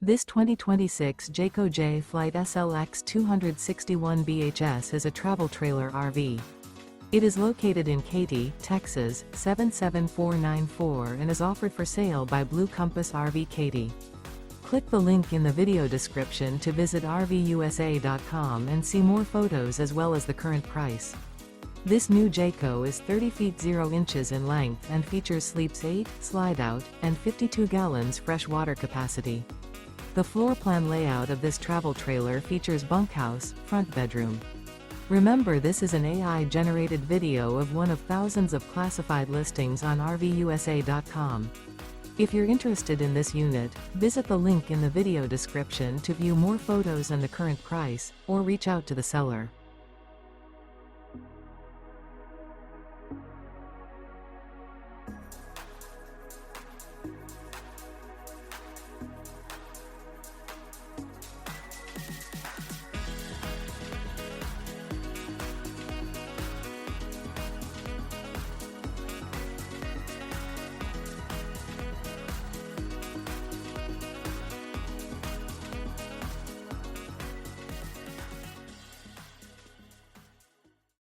This 2026 Jayco Jay Flight SLX 261 BHS is a travel trailer RV. It is located in Katy, Texas, 77494 and is offered for sale by Blue Compass RV Katy. Click the link in the video description to visit RVUSA.com and see more photos as well as the current price. This new Jayco is 30 feet 0 inches in length and features sleeps 8, slide-out, and 52 gallons fresh water capacity. The floor plan layout of this travel trailer features bunkhouse, front bedroom. Remember, this is an AI-generated video of one of thousands of classified listings on RVUSA.com. If you're interested in this unit, visit the link in the video description to view more photos and the current price, or reach out to the seller.